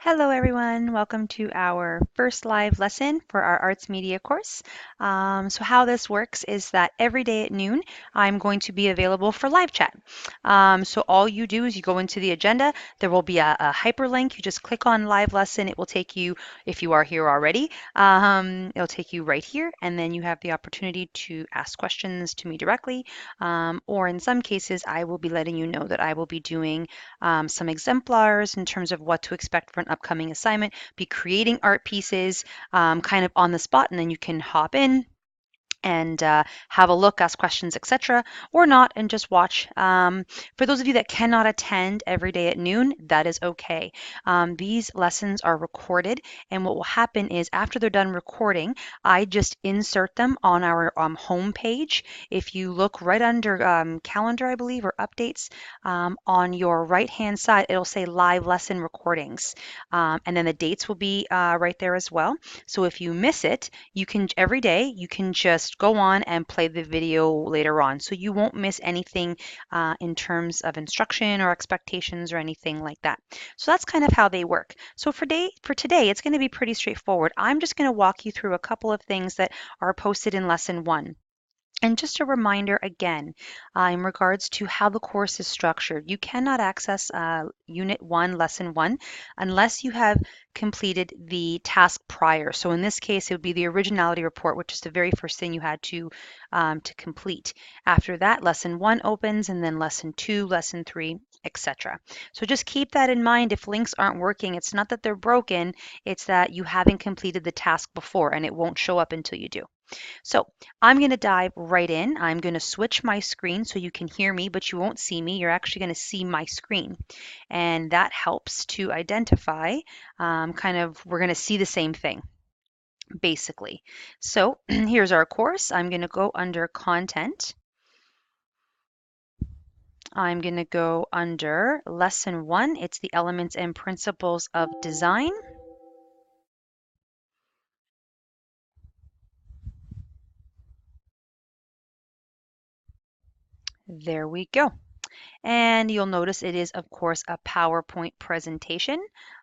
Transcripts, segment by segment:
Hello everyone, welcome to our first live lesson for our arts media course. So how this works is that every day at noon, I'm going to be available for live chat. So all you do is you go into the agenda, there will be a hyperlink, you just click on live lesson, it will take you, if you are here already, it'll take you right here, and then you have the opportunity to ask questions to me directly, or in some cases, I will be letting you know that I will be doing some exemplars in terms of what to expect for an upcoming assignment, be creating art pieces kind of on the spot, and then you can hop in and have a look, ask questions, etc., or not, and just watch. For those of you that cannot attend every day at noon, that is okay. These lessons are recorded, and what will happen is after they're done recording, I just insert them on our home page. If you look right under calendar, I believe, or updates, on your right-hand side, it'll say live lesson recordings, and then the dates will be right there as well. So if you miss it, you can every day you can just go on and play the video later on, so you won't miss anything in terms of instruction or expectations or anything like that. So that's kind of how they work. So for today it's going to be pretty straightforward. I'm just going to walk you through a couple of things that are posted in lesson 1. And just a reminder again, in regards to how the course is structured, you cannot access Unit 1, Lesson 1, unless you have completed the task prior. So in this case, it would be the originality report, which is the very first thing you had to complete. After that, Lesson 1 opens, and then Lesson 2, Lesson 3, etc. So just keep that in mind. If links aren't working, it's not that they're broken, it's that you haven't completed the task before, and it won't show up until you do. So I'm going to dive right in. I'm going to switch my screen so you can hear me, but you won't see me. You're actually going to see my screen. And that helps to identify we're going to see the same thing, basically. So here's our course. I'm going to go under content. I'm going to go under lesson 1. It's the elements and principles of design. There we go. And you'll notice it is, of course, a PowerPoint presentation.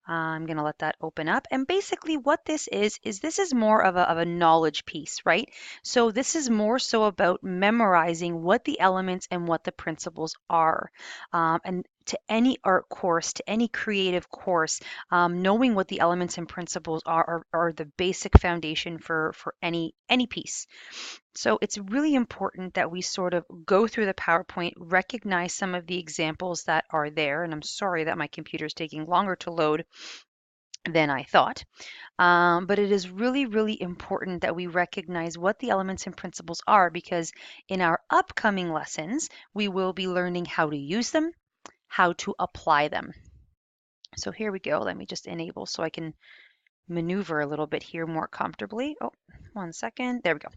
I'm going to let that open up. And basically what this is this is more of a knowledge piece, right? So this is more so about memorizing what the elements and what the principles are. And to any art course, to any creative course, knowing what the elements and principles are the basic foundation for any piece. So it's really important that we sort of go through the PowerPoint, recognize some of the examples that are there, and I'm sorry that my computer is taking longer to load than I thought. But it is really, really important that we recognize what the elements and principles are, because in our upcoming lessons, we will be learning how to use them, how to apply them. So here we go. Let me just enable so I can maneuver a little bit here more comfortably. Oh, 1 second. There we go.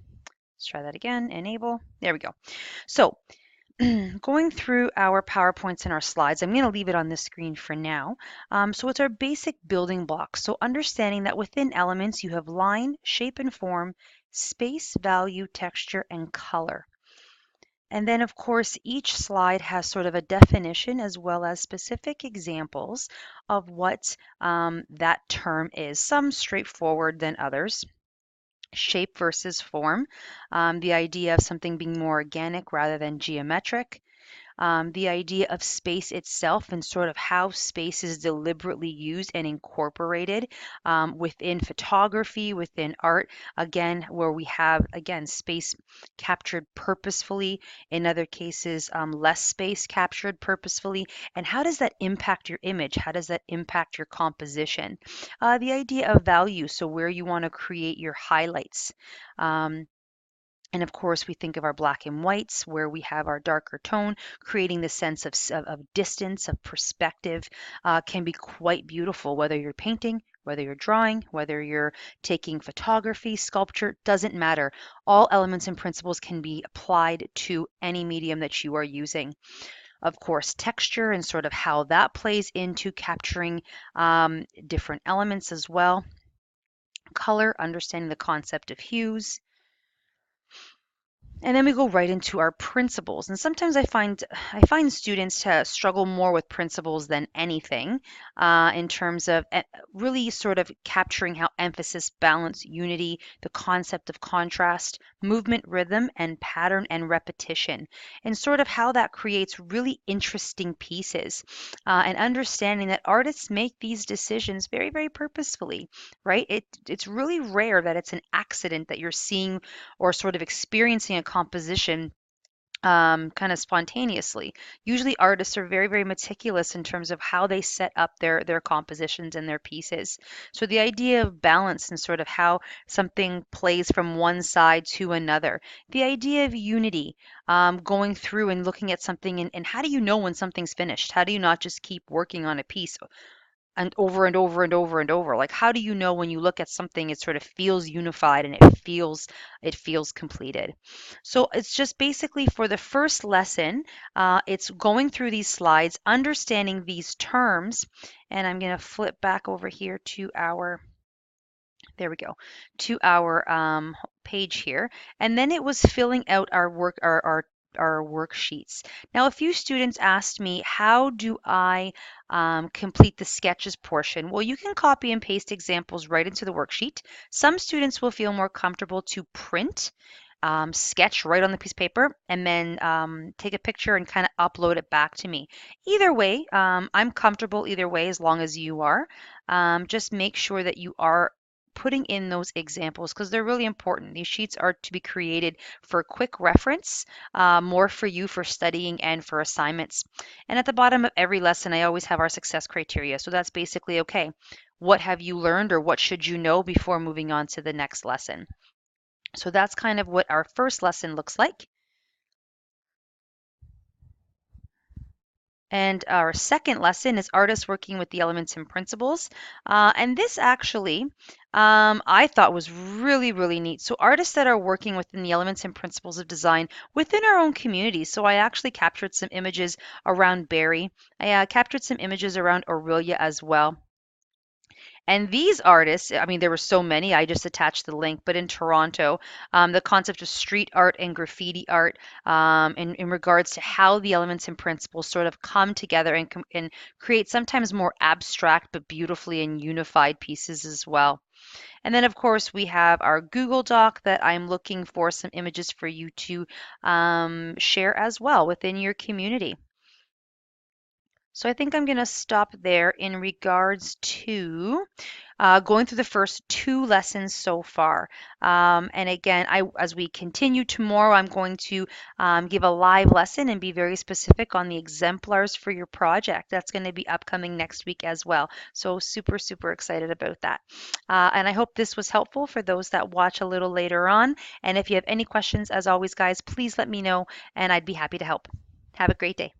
Let's try that again. Enable. There we go. So going through our PowerPoints and our slides, I'm going to leave it on this screen for now. So it's our basic building blocks. So understanding that within elements, you have line, shape and form, space, value, texture, and color. And then, of course, each slide has sort of a definition as well as specific examples of what that term is, some straightforward than others. Shape versus form, the idea of something being more organic rather than geometric, the idea of space itself and sort of how space is deliberately used and incorporated within photography, within art, again, where we have, again, space captured purposefully, in other cases, less space captured purposefully, and how does that impact your image? How does that impact your composition? The idea of value, so where you want to create your highlights. And of course, we think of our black and whites where we have our darker tone, creating the sense of distance, of perspective, can be quite beautiful, whether you're painting, whether you're drawing, whether you're taking photography, sculpture, doesn't matter. All elements and principles can be applied to any medium that you are using. Of course, texture and sort of how that plays into capturing different elements as well. Color, understanding the concept of hues, And then we go right into our principles. And sometimes I find students struggle more with principles than anything in terms of really sort of capturing how emphasis, balance, unity, the concept of contrast, movement, rhythm, and pattern and repetition, and sort of how that creates really interesting pieces. And understanding that artists make these decisions very, very purposefully, right? It's really rare that it's an accident that you're seeing or sort of experiencing a composition kind of spontaneously. Usually, artists are very, very meticulous in terms of how they set up their compositions and their pieces. So the idea of balance and sort of how something plays from one side to another, the idea of unity, going through and looking at something and how do you know when something's finished? How do you not just keep working on a piece and over and over and over and over? Like, how do you know when you look at something it sort of feels unified and it feels completed? So it's just basically for the first lesson, it's going through these slides, understanding these terms, and I'm going to flip back over here to our there we go, to our page here. And then it was filling out our work, our worksheets. Now, a few students asked me, how do I complete the sketches portion? Well, you can copy and paste examples right into the worksheet. Some students will feel more comfortable to print, sketch right on the piece of paper, and then take a picture and kind of upload it back to me. Either way, I'm comfortable either way as long as you are. Just make sure that you are putting in those examples because they're really important. These sheets are to be created for quick reference, more for you for studying and for assignments. And at the bottom of every lesson, I always have our success criteria. So that's basically okay. What have you learned or what should you know before moving on to the next lesson? So that's kind of what our first lesson looks like. And our second lesson is artists working with the elements and principles. And this actually, I thought was really, really neat. So artists that are working within the elements and principles of design within our own community. So I actually captured some images around Barrie. I captured some images around Orillia as well. And these artists, I mean, there were so many, I just attached the link, but in Toronto, the concept of street art and graffiti art in regards to how the elements and principles sort of come together and create sometimes more abstract but beautifully and unified pieces as well. And then, of course, we have our Google Doc that I'm looking for some images for you to share as well within your community. So I think I'm going to stop there in regards to going through the first two lessons so far. And again, as we continue tomorrow, I'm going to give a live lesson and be very specific on the exemplars for your project. That's going to be upcoming next week as well. So super, super excited about that. And I hope this was helpful for those that watch a little later on. And if you have any questions, as always, guys, please let me know and I'd be happy to help. Have a great day.